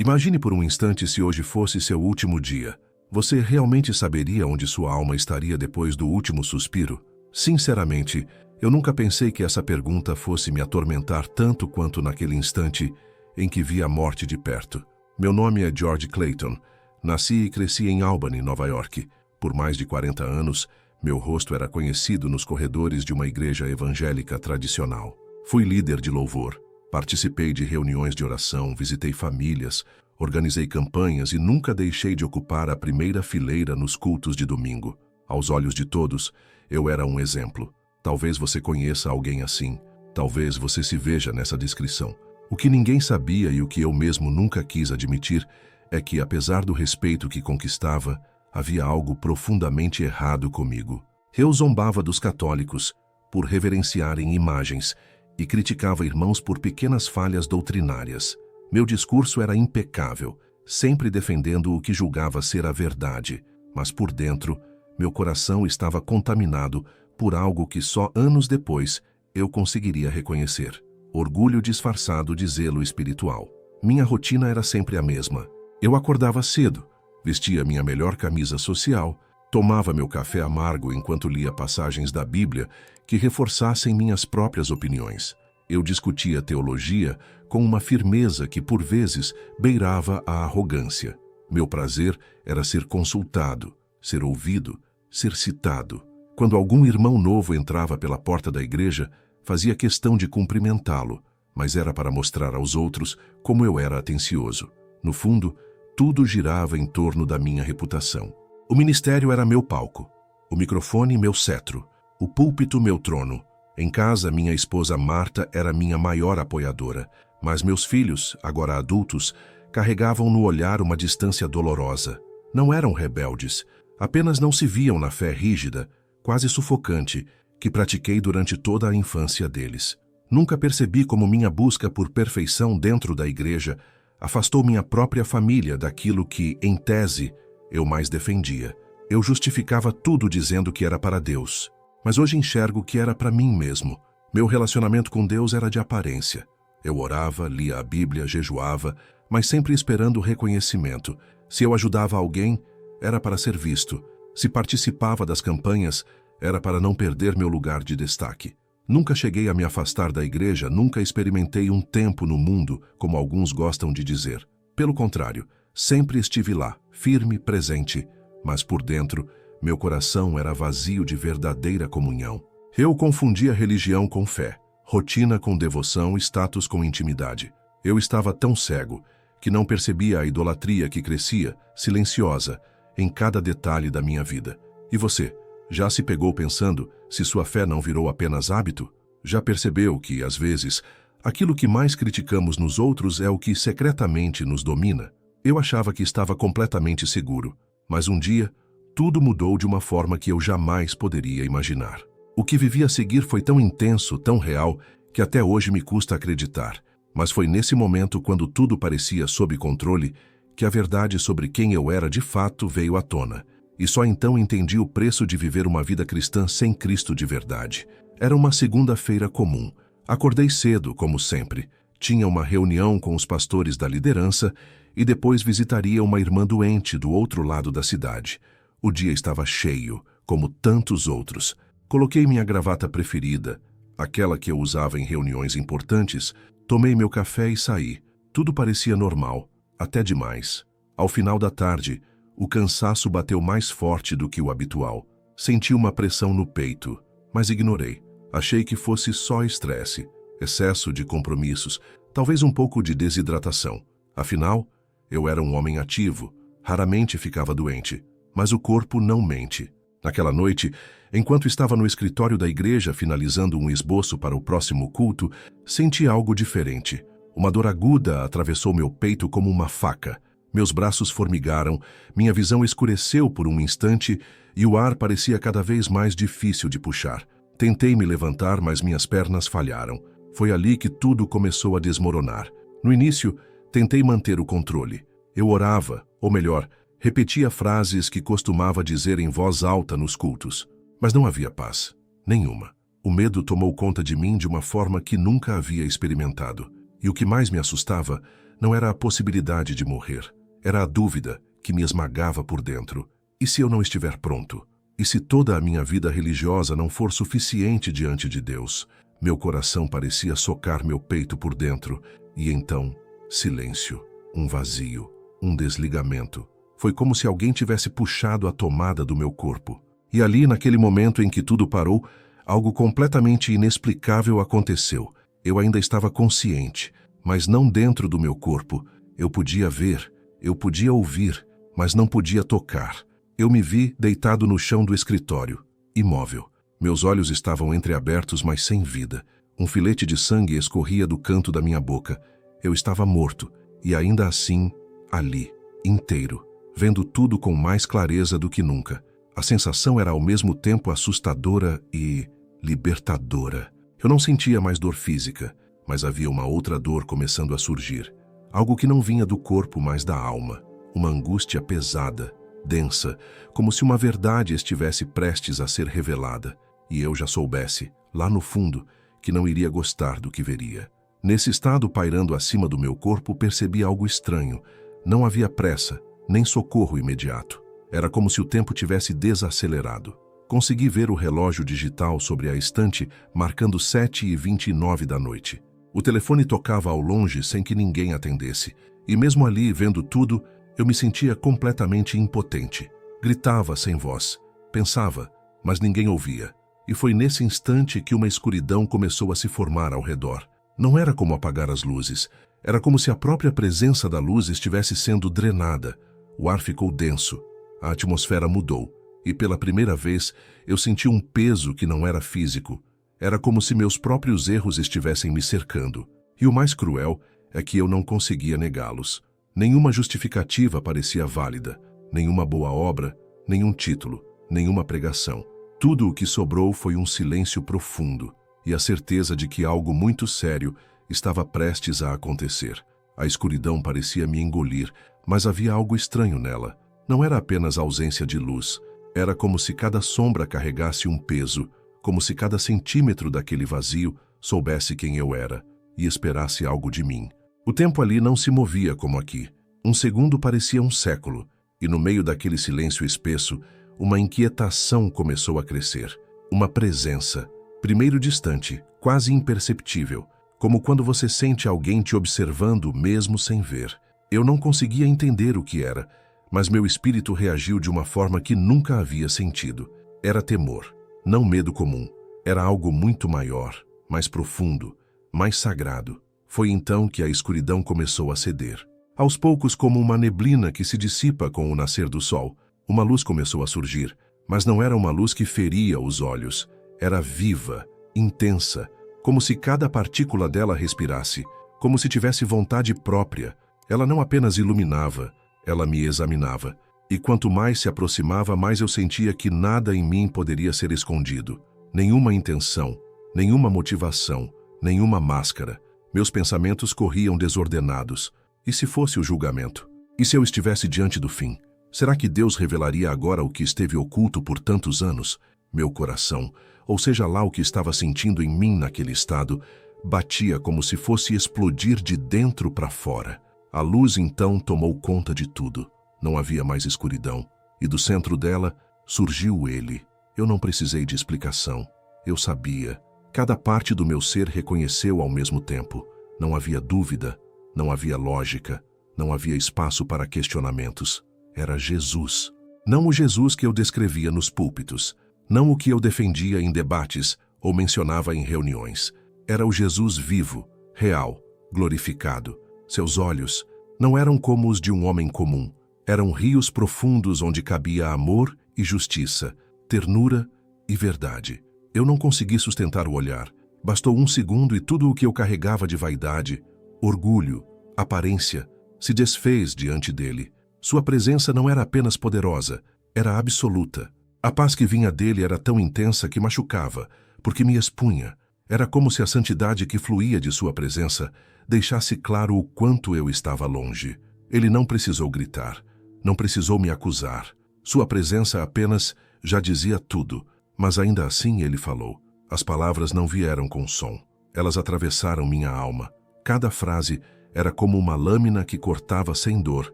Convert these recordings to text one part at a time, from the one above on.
Imagine por um instante se hoje fosse seu último dia. Você realmente saberia onde sua alma estaria depois do último suspiro? Sinceramente, eu nunca pensei que essa pergunta fosse me atormentar tanto quanto naquele instante em que vi a morte de perto. Meu nome é George Clayton. Nasci e cresci em Albany, Nova York. Por mais de 40 anos, meu rosto era conhecido nos corredores de uma igreja evangélica tradicional. Fui líder de louvor. Participei de reuniões de oração, visitei famílias, organizei campanhas e nunca deixei de ocupar a primeira fileira nos cultos de domingo. Aos olhos de todos, eu era um exemplo. Talvez você conheça alguém assim. Talvez você se veja nessa descrição. O que ninguém sabia e o que eu mesmo nunca quis admitir é que, apesar do respeito que conquistava, havia algo profundamente errado comigo. Eu zombava dos católicos por reverenciarem imagens e criticava irmãos por pequenas falhas doutrinárias. Meu discurso era impecável, sempre defendendo o que julgava ser a verdade, mas por dentro, meu coração estava contaminado por algo que só anos depois eu conseguiria reconhecer. Orgulho disfarçado de zelo espiritual. Minha rotina era sempre a mesma. Eu acordava cedo, vestia minha melhor camisa social, tomava meu café amargo enquanto lia passagens da Bíblia que reforçassem minhas próprias opiniões. Eu discutia teologia com uma firmeza que, por vezes, beirava a arrogância. Meu prazer era ser consultado, ser ouvido, ser citado. Quando algum irmão novo entrava pela porta da igreja, fazia questão de cumprimentá-lo, mas era para mostrar aos outros como eu era atencioso. No fundo, tudo girava em torno da minha reputação. O ministério era meu palco, o microfone meu cetro, o púlpito meu trono. Em casa, minha esposa Marta era minha maior apoiadora, mas meus filhos, agora adultos, carregavam no olhar uma distância dolorosa. Não eram rebeldes, apenas não se viam na fé rígida, quase sufocante, que pratiquei durante toda a infância deles. Nunca percebi como minha busca por perfeição dentro da igreja afastou minha própria família daquilo que, em tese, eu mais defendia. Eu justificava tudo dizendo que era para Deus, mas hoje enxergo que era para mim mesmo. Meu relacionamento com Deus era de aparência. Eu orava, lia a Bíblia, jejuava, mas sempre esperando reconhecimento. Se eu ajudava alguém, era para ser visto. Se participava das campanhas, era para não perder meu lugar de destaque. Nunca cheguei a me afastar da igreja, nunca experimentei um tempo no mundo, como alguns gostam de dizer. Pelo contrário, sempre estive lá, firme, presente, mas por dentro, meu coração era vazio de verdadeira comunhão. Eu confundia religião com fé, rotina com devoção, status com intimidade. Eu estava tão cego que não percebia a idolatria que crescia, silenciosa, em cada detalhe da minha vida. E você? Já se pegou pensando se sua fé não virou apenas hábito? Já percebeu que, às vezes, aquilo que mais criticamos nos outros é o que secretamente nos domina? Eu achava que estava completamente seguro, mas um dia, tudo mudou de uma forma que eu jamais poderia imaginar. O que vivi a seguir foi tão intenso, tão real, que até hoje me custa acreditar. Mas foi nesse momento, quando tudo parecia sob controle, que a verdade sobre quem eu era de fato veio à tona. E só então entendi o preço de viver uma vida cristã sem Cristo de verdade. Era uma segunda-feira comum. Acordei cedo, como sempre. Tinha uma reunião com os pastores da liderança e depois visitaria uma irmã doente do outro lado da cidade. O dia estava cheio, como tantos outros. Coloquei minha gravata preferida, aquela que eu usava em reuniões importantes, tomei meu café e saí. Tudo parecia normal, até demais. Ao final da tarde, o cansaço bateu mais forte do que o habitual. Senti uma pressão no peito, mas ignorei. Achei que fosse só estresse, excesso de compromissos, talvez um pouco de desidratação. Afinal, eu era um homem ativo, raramente ficava doente, mas o corpo não mente. Naquela noite, enquanto estava no escritório da igreja finalizando um esboço para o próximo culto, senti algo diferente. Uma dor aguda atravessou meu peito como uma faca. Meus braços formigaram, minha visão escureceu por um instante e o ar parecia cada vez mais difícil de puxar. Tentei me levantar, mas minhas pernas falharam. Foi ali que tudo começou a desmoronar. No início, tentei manter o controle. Eu orava, ou melhor, repetia frases que costumava dizer em voz alta nos cultos. Mas não havia paz. Nenhuma. O medo tomou conta de mim de uma forma que nunca havia experimentado. E o que mais me assustava Não era a possibilidade de morrer. Era a dúvida que me esmagava por dentro. E se eu não estiver pronto? E se toda a minha vida religiosa não for suficiente diante de Deus? Meu coração parecia socar meu peito por dentro. E então, silêncio, um vazio, um desligamento. Foi como se alguém tivesse puxado a tomada do meu corpo. E ali, naquele momento em que tudo parou, algo completamente inexplicável aconteceu. Eu ainda estava consciente, mas não dentro do meu corpo. Eu podia ver, eu podia ouvir, mas não podia tocar. Eu me vi deitado no chão do escritório, imóvel. Meus olhos estavam entreabertos, mas sem vida. Um filete de sangue escorria do canto da minha boca. Eu estava morto, e ainda assim, ali, inteiro, vendo tudo com mais clareza do que nunca. A sensação era ao mesmo tempo assustadora e libertadora. Eu não sentia mais dor física, mas havia uma outra dor começando a surgir. Algo que não vinha do corpo, mas da alma. Uma angústia pesada, densa, como se uma verdade estivesse prestes a ser revelada, e eu já soubesse, lá no fundo, que não iria gostar do que veria. Nesse estado pairando acima do meu corpo, percebi algo estranho. Não havia pressa, nem socorro imediato. Era como se o tempo tivesse desacelerado. Consegui ver o relógio digital sobre a estante, marcando 7h29 da noite. O telefone tocava ao longe sem que ninguém atendesse, e mesmo ali, vendo tudo, eu me sentia completamente impotente. Gritava sem voz, pensava, mas ninguém ouvia. E foi nesse instante que uma escuridão começou a se formar ao redor. Não era como apagar as luzes, era como se a própria presença da luz estivesse sendo drenada. O ar ficou denso, a atmosfera mudou, e pela primeira vez eu senti um peso que não era físico. Era como se meus próprios erros estivessem me cercando. E o mais cruel é que eu não conseguia negá-los. Nenhuma justificativa parecia válida, nenhuma boa obra, nenhum título, nenhuma pregação. Tudo o que sobrou foi um silêncio profundo e a certeza de que algo muito sério estava prestes a acontecer. A escuridão parecia me engolir, mas havia algo estranho nela. Não era apenas ausência de luz. Era como se cada sombra carregasse um peso, como se cada centímetro daquele vazio soubesse quem eu era e esperasse algo de mim. O tempo ali não se movia como aqui. Um segundo parecia um século, e no meio daquele silêncio espesso, uma inquietação começou a crescer. Uma presença, primeiro distante, quase imperceptível, como quando você sente alguém te observando mesmo sem ver. Eu não conseguia entender o que era, mas meu espírito reagiu de uma forma que nunca havia sentido. Era temor, não medo comum. Era algo muito maior, mais profundo, mais sagrado. Foi então que a escuridão começou a ceder. Aos poucos, como uma neblina que se dissipa com o nascer do sol, uma luz começou a surgir, mas não era uma luz que feria os olhos. Era viva, intensa, como se cada partícula dela respirasse, como se tivesse vontade própria. Ela não apenas iluminava, ela me examinava. E quanto mais se aproximava, mais eu sentia que nada em mim poderia ser escondido. Nenhuma intenção, nenhuma motivação, nenhuma máscara. Meus pensamentos corriam desordenados. E se fosse o julgamento? E se eu estivesse diante do fim? Será que Deus revelaria agora o que esteve oculto por tantos anos? Meu coração, ou seja lá o que estava sentindo em mim naquele estado, batia como se fosse explodir de dentro para fora. A luz então tomou conta de tudo. Não havia mais escuridão. E do centro dela surgiu ele. Eu não precisei de explicação. Eu sabia. Cada parte do meu ser reconheceu ao mesmo tempo. Não havia dúvida, não havia lógica, não havia espaço para questionamentos. Era Jesus. Não o Jesus que eu descrevia nos púlpitos, não o que eu defendia em debates ou mencionava em reuniões. Era o Jesus vivo, real, glorificado. Seus olhos não eram como os de um homem comum. Eram rios profundos onde cabia amor e justiça, ternura e verdade. Eu não consegui sustentar o olhar. Bastou um segundo e tudo o que eu carregava de vaidade, orgulho, aparência, se desfez diante dele. Sua presença não era apenas poderosa, era absoluta. A paz que vinha dele era tão intensa que machucava, porque me expunha. Era como se a santidade que fluía de sua presença deixasse claro o quanto eu estava longe. Ele não precisou gritar, não precisou me acusar. Sua presença apenas já dizia tudo. Mas ainda assim ele falou. As palavras não vieram com som. Elas atravessaram minha alma. Cada frase Era como uma lâmina que cortava sem dor,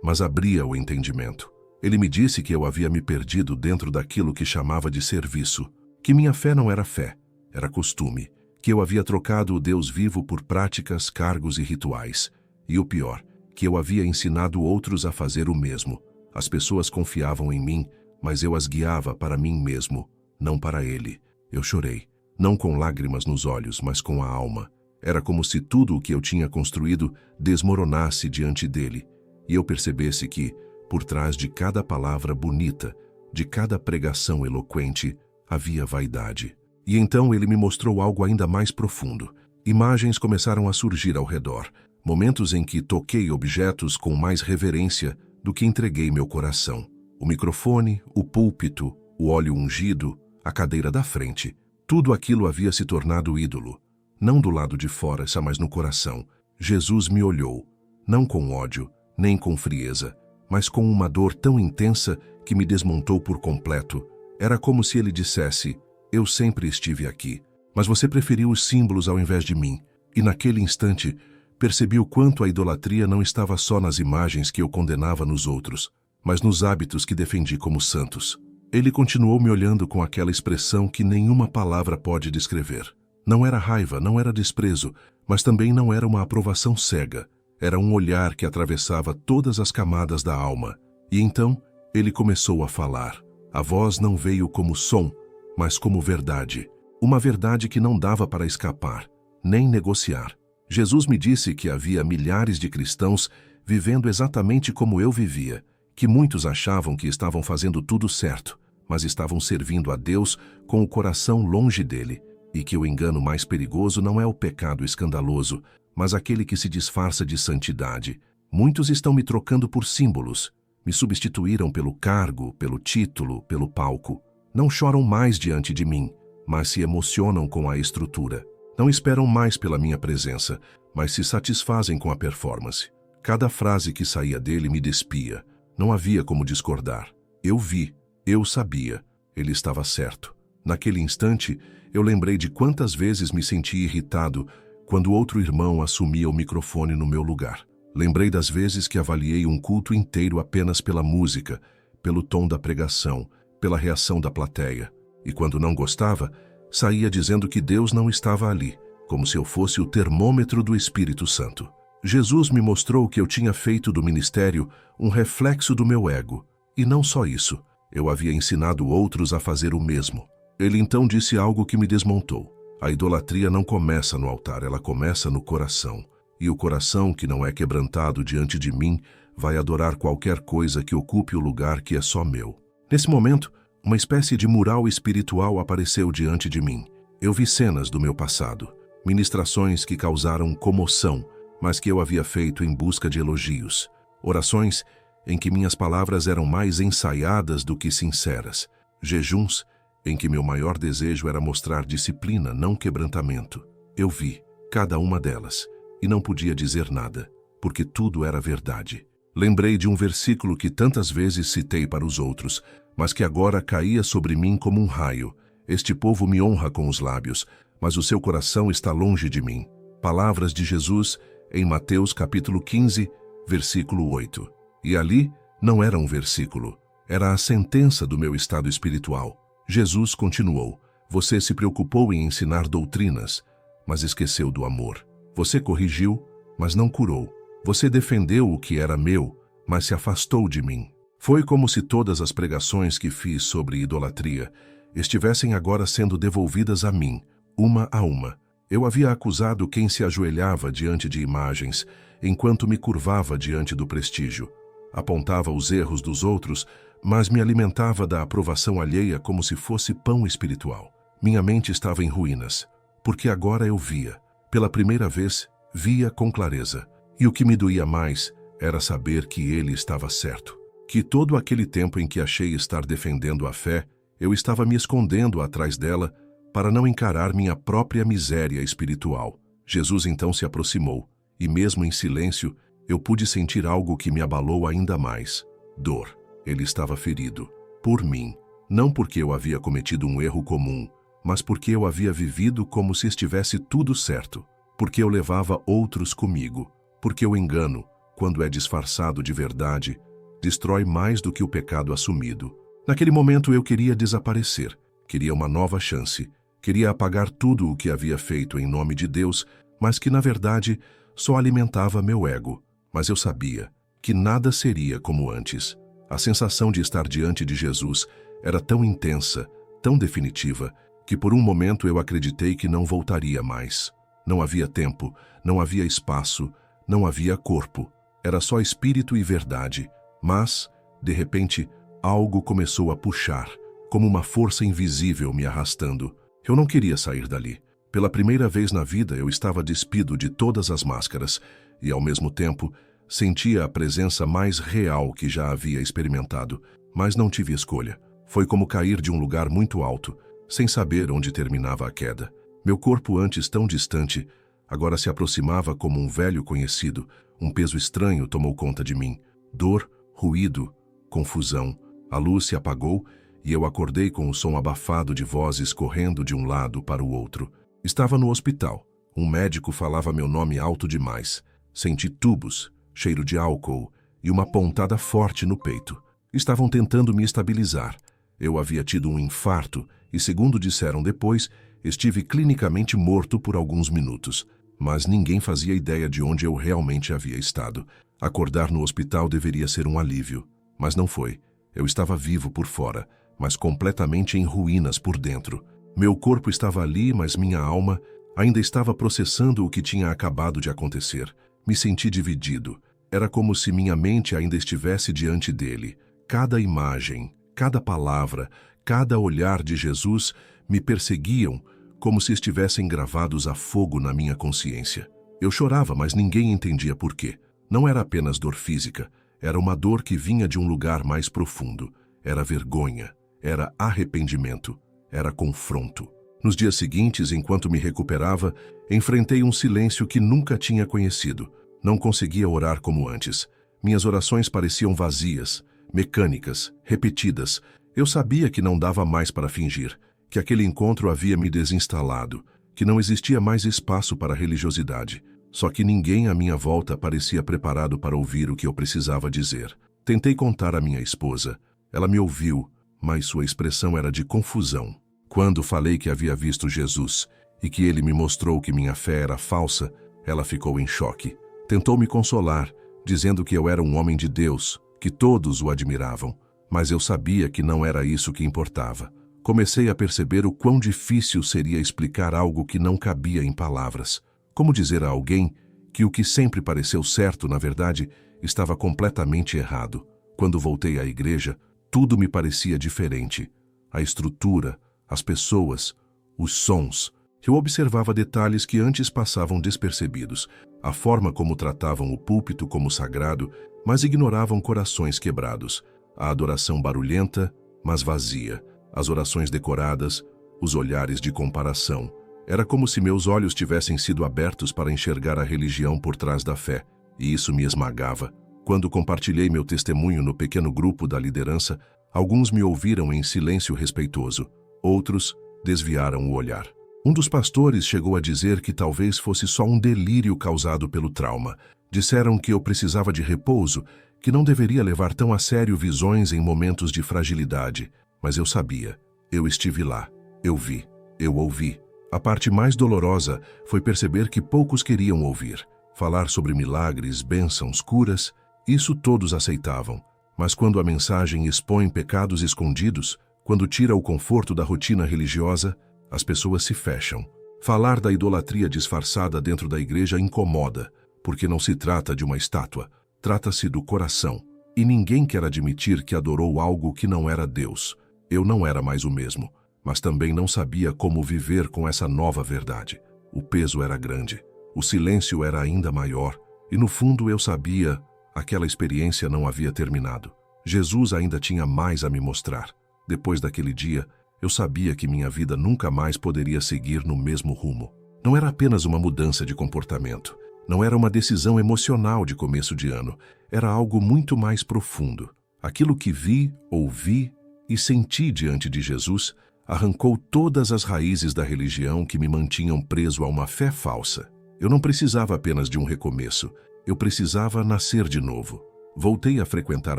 mas abria o entendimento. Ele me disse que eu havia me perdido dentro daquilo que chamava de serviço, que minha fé não era fé, era costume, que eu havia trocado o Deus vivo por práticas, cargos e rituais. E o pior, que eu havia ensinado outros a fazer o mesmo. As pessoas confiavam em mim, mas eu as guiava para mim mesmo, não para ele. Eu chorei, não com lágrimas nos olhos, mas com a alma. Era como se tudo o que eu tinha construído desmoronasse diante dele, e eu percebesse que, por trás de cada palavra bonita, de cada pregação eloquente, havia vaidade. E então ele me mostrou algo ainda mais profundo. Imagens começaram a surgir ao redor, momentos em que toquei objetos com mais reverência do que entreguei meu coração. O microfone, o púlpito, o óleo ungido, a cadeira da frente, tudo aquilo havia se tornado ídolo. Não do lado de fora, mas no coração. Jesus me olhou, não com ódio, nem com frieza, mas com uma dor tão intensa que me desmontou por completo. Era como se ele dissesse: eu sempre estive aqui, mas você preferiu os símbolos ao invés de mim. E naquele instante, percebi o quanto a idolatria não estava só nas imagens que eu condenava nos outros, mas nos hábitos que defendi como santos. Ele continuou me olhando com aquela expressão que nenhuma palavra pode descrever. Não era raiva, não era desprezo, mas também não era uma aprovação cega. Era um olhar que atravessava todas as camadas da alma. E então, ele começou a falar. A voz não veio como som, mas como verdade. Uma verdade que não dava para escapar, nem negociar. Jesus me disse que havia milhares de cristãos vivendo exatamente como eu vivia, que muitos achavam que estavam fazendo tudo certo, mas estavam servindo a Deus com o coração longe dele, e que o engano mais perigoso não é o pecado escandaloso, mas aquele que se disfarça de santidade. Muitos estão me trocando por símbolos, me substituíram pelo cargo, pelo título, pelo palco. Não choram mais diante de mim, mas se emocionam com a estrutura. Não esperam mais pela minha presença, mas se satisfazem com a performance. Cada frase que saía dele me despia. Não havia como discordar. Eu vi, eu sabia, ele estava certo. Naquele instante, eu lembrei de quantas vezes me senti irritado quando outro irmão assumia o microfone no meu lugar. Lembrei das vezes que avaliei um culto inteiro apenas pela música, pelo tom da pregação, pela reação da plateia. E quando não gostava, saía dizendo que Deus não estava ali, como se eu fosse o termômetro do Espírito Santo. Jesus me mostrou que eu tinha feito do ministério um reflexo do meu ego. E não só isso, eu havia ensinado outros a fazer o mesmo. Ele então disse algo que me desmontou. A idolatria não começa no altar, ela começa no coração. E o coração que não é quebrantado diante de mim vai adorar qualquer coisa que ocupe o lugar que é só meu. Nesse momento, uma espécie de mural espiritual apareceu diante de mim. Eu vi cenas do meu passado, ministrações que causaram comoção, mas que eu havia feito em busca de elogios. Orações em que minhas palavras eram mais ensaiadas do que sinceras. Jejuns em que meu maior desejo era mostrar disciplina, não quebrantamento. Eu vi cada uma delas e não podia dizer nada, porque tudo era verdade. Lembrei de um versículo que tantas vezes citei para os outros, mas que agora caía sobre mim como um raio. Este povo me honra com os lábios, mas o seu coração está longe de mim. Palavras de Jesus em Mateus capítulo 15, versículo 8. E ali não era um versículo, era a sentença do meu estado espiritual. Jesus continuou: você se preocupou em ensinar doutrinas, mas esqueceu do amor. Você corrigiu, mas não curou. Você defendeu o que era meu, mas se afastou de mim. Foi como se todas as pregações que fiz sobre idolatria estivessem agora sendo devolvidas a mim, uma a uma. Eu havia acusado quem se ajoelhava diante de imagens, enquanto me curvava diante do prestígio. Apontava os erros dos outros, mas me alimentava da aprovação alheia como se fosse pão espiritual. Minha mente estava em ruínas, porque agora eu via. Pela primeira vez, via com clareza. E o que me doía mais era saber que ele estava certo. Que todo aquele tempo em que achei estar defendendo a fé, eu estava me escondendo atrás dela para não encarar minha própria miséria espiritual. Jesus então se aproximou, e mesmo em silêncio, eu pude sentir algo que me abalou ainda mais. Dor. Ele estava ferido. Por mim. Não porque eu havia cometido um erro comum, mas porque eu havia vivido como se estivesse tudo certo. Porque eu levava outros comigo. porque o engano, quando é disfarçado de verdade, destrói mais do que o pecado assumido. Naquele momento eu queria desaparecer, queria uma nova chance, queria apagar tudo o que havia feito em nome de Deus, mas que na verdade só alimentava meu ego. Mas eu sabia que nada seria como antes. A sensação de estar diante de Jesus era tão intensa, tão definitiva, que por um momento eu acreditei que não voltaria mais. Não havia tempo, não havia espaço, não havia corpo. Era só espírito e verdade. Mas, de repente, algo começou a puxar, como uma força invisível me arrastando. Eu não queria sair dali. Pela primeira vez na vida eu estava despido de todas as máscaras e, ao mesmo tempo, sentia a presença mais real que já havia experimentado. Mas não tive escolha. Foi como cair de um lugar muito alto, sem saber onde terminava a queda. Meu corpo, antes tão distante, agora se aproximava como um velho conhecido. Um peso estranho tomou conta de mim. Dor, ruído, confusão. A luz se apagou e eu acordei com o som abafado de vozes correndo de um lado para o outro. Estava no hospital. Um médico falava meu nome alto demais. Senti tubos, cheiro de álcool e uma pontada forte no peito. Estavam tentando me estabilizar. Eu havia tido um infarto e, segundo disseram depois, estive clinicamente morto por alguns minutos. Mas ninguém fazia ideia de onde eu realmente havia estado. Acordar no hospital deveria ser um alívio, mas não foi. Eu estava vivo por fora, mas completamente em ruínas por dentro. Meu corpo estava ali, mas minha alma ainda estava processando o que tinha acabado de acontecer. Me senti dividido. Era como se minha mente ainda estivesse diante dele. Cada imagem, cada palavra, cada olhar de Jesus me perseguiam, como se estivessem gravados a fogo na minha consciência. Eu chorava, mas ninguém entendia por quê. Não era apenas dor física, era uma dor que vinha de um lugar mais profundo. Era vergonha, era arrependimento, era confronto. Nos dias seguintes, enquanto me recuperava, enfrentei um silêncio que nunca tinha conhecido. Não conseguia orar como antes. Minhas orações pareciam vazias, mecânicas, repetidas. Eu sabia que não dava mais para fingir, que aquele encontro havia me desinstalado, que não existia mais espaço para religiosidade. Só que ninguém à minha volta parecia preparado para ouvir o que eu precisava dizer. Tentei contar à minha esposa. Ela me ouviu, mas sua expressão era de confusão. Quando falei que havia visto Jesus e que ele me mostrou que minha fé era falsa, ela ficou em choque. Tentou me consolar, dizendo que eu era um homem de Deus, que todos o admiravam. Mas eu sabia que não era isso que importava. Comecei a perceber o quão difícil seria explicar algo que não cabia em palavras. Como dizer a alguém que o que sempre pareceu certo, na verdade, estava completamente errado. Quando voltei à igreja, tudo me parecia diferente. A estrutura, as pessoas, os sons. Eu observava detalhes que antes passavam despercebidos. A forma como tratavam o púlpito como sagrado, mas ignoravam corações quebrados. A adoração barulhenta, mas vazia. As orações decoradas, os olhares de comparação. Era como se meus olhos tivessem sido abertos para enxergar a religião por trás da fé, e isso me esmagava. Quando compartilhei meu testemunho no pequeno grupo da liderança, alguns me ouviram em silêncio respeitoso, outros desviaram o olhar. Um dos pastores chegou a dizer que talvez fosse só um delírio causado pelo trauma. Disseram que eu precisava de repouso, que não deveria levar tão a sério visões em momentos de fragilidade. Mas eu sabia, eu estive lá, eu vi, eu ouvi. A parte mais dolorosa foi perceber que poucos queriam ouvir. Falar sobre milagres, bênçãos, curas, isso todos aceitavam. Mas quando a mensagem expõe pecados escondidos, quando tira o conforto da rotina religiosa, as pessoas se fecham. Falar da idolatria disfarçada dentro da igreja incomoda, porque não se trata de uma estátua, trata-se do coração. E ninguém quer admitir que adorou algo que não era Deus. Eu não era mais o mesmo, mas também não sabia como viver com essa nova verdade. O peso era grande, o silêncio era ainda maior, e no fundo eu sabia, aquela experiência não havia terminado. Jesus ainda tinha mais a me mostrar. Depois daquele dia, eu sabia que minha vida nunca mais poderia seguir no mesmo rumo. Não era apenas uma mudança de comportamento, não era uma decisão emocional de começo de ano, era algo muito mais profundo. Aquilo que vi, ouvi e senti diante de Jesus arrancou todas as raízes da religião que me mantinham preso a uma fé falsa. Eu não precisava apenas de um recomeço, Eu precisava nascer de novo. Voltei a frequentar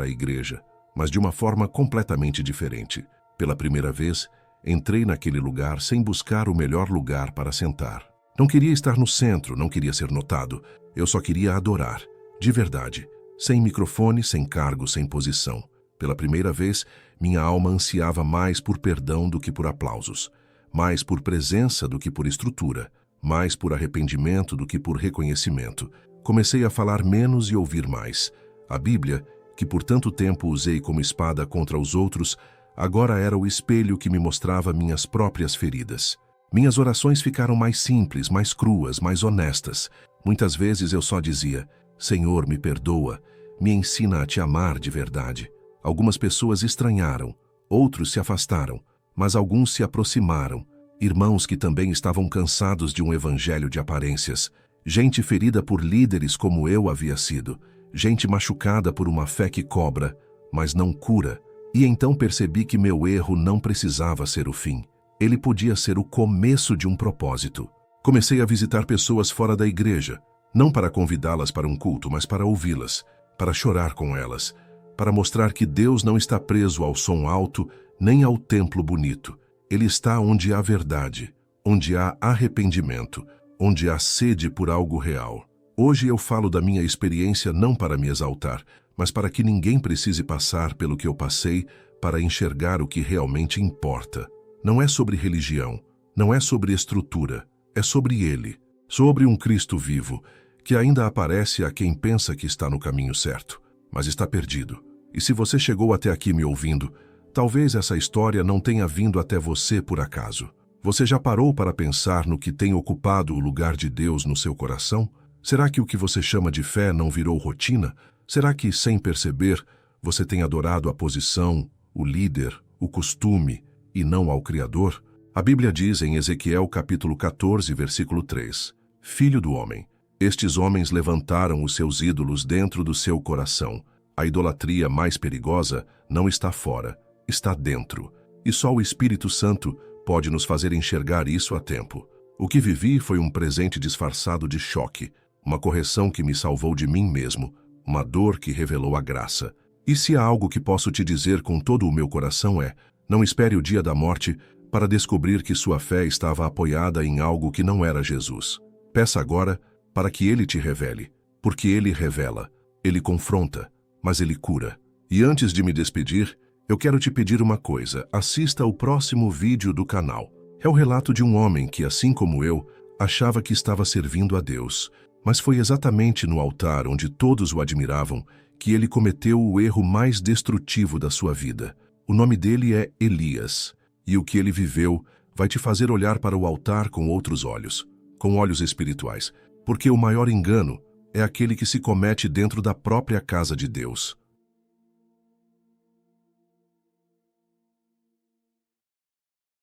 a igreja, mas de uma forma completamente diferente. Pela primeira vez, entrei naquele lugar sem buscar o melhor lugar para sentar. Não queria estar no centro, não queria ser notado. Eu só queria adorar, de verdade, sem microfone, sem cargo, sem posição. Pela primeira vez, minha alma ansiava mais por perdão do que por aplausos, mais por presença do que por estrutura, mais por arrependimento do que por reconhecimento. Comecei a falar menos e ouvir mais. A Bíblia, que por tanto tempo usei como espada contra os outros, agora era o espelho que me mostrava minhas próprias feridas. Minhas orações ficaram mais simples, mais cruas, mais honestas. Muitas vezes eu só dizia: Senhor, me perdoa, me ensina a te amar de verdade. Algumas pessoas estranharam, outros se afastaram, mas alguns se aproximaram. Irmãos que também estavam cansados de um evangelho de aparências. Gente ferida por líderes como eu havia sido. Gente machucada por uma fé que cobra, mas não cura. E então percebi que meu erro não precisava ser o fim. Ele podia ser o começo de um propósito. Comecei a visitar pessoas fora da igreja, não para convidá-las para um culto, mas para ouvi-las, para chorar com elas, para mostrar que Deus não está preso ao som alto, nem ao templo bonito. Ele está onde há verdade, onde há arrependimento, onde há sede por algo real. Hoje eu falo da minha experiência não para me exaltar, mas para que ninguém precise passar pelo que eu passei para enxergar o que realmente importa. Não é sobre religião, não é sobre estrutura, é sobre Ele, sobre um Cristo vivo, que ainda aparece a quem pensa que está no caminho certo, mas está perdido. E se você chegou até aqui me ouvindo, talvez essa história não tenha vindo até você por acaso. Você já parou para pensar no que tem ocupado o lugar de Deus no seu coração? Será que o que você chama de fé não virou rotina? Será que, sem perceber, você tem adorado a posição, o líder, o costume, e não ao Criador? A Bíblia diz em Ezequiel capítulo 14, versículo 3, Filho do homem, estes homens levantaram os seus ídolos dentro do seu coração. A idolatria mais perigosa não está fora, está dentro. E só o Espírito Santo pode nos fazer enxergar isso a tempo. O que vivi foi um presente disfarçado de choque, uma correção que me salvou de mim mesmo, uma dor que revelou a graça. E se há algo que posso te dizer com todo o meu coração é: não espere o dia da morte para descobrir que sua fé estava apoiada em algo que não era Jesus. Peça agora para que Ele te revele, porque Ele revela, Ele confronta, mas Ele cura. E antes de me despedir, eu quero te pedir uma coisa: assista ao próximo vídeo do canal. É o relato de um homem que, assim como eu, achava que estava servindo a Deus, mas foi exatamente no altar onde todos o admiravam que ele cometeu o erro mais destrutivo da sua vida. O nome dele é Elias, e o que ele viveu vai te fazer olhar para o altar com outros olhos, com olhos espirituais, porque o maior engano é aquele que se comete dentro da própria casa de Deus.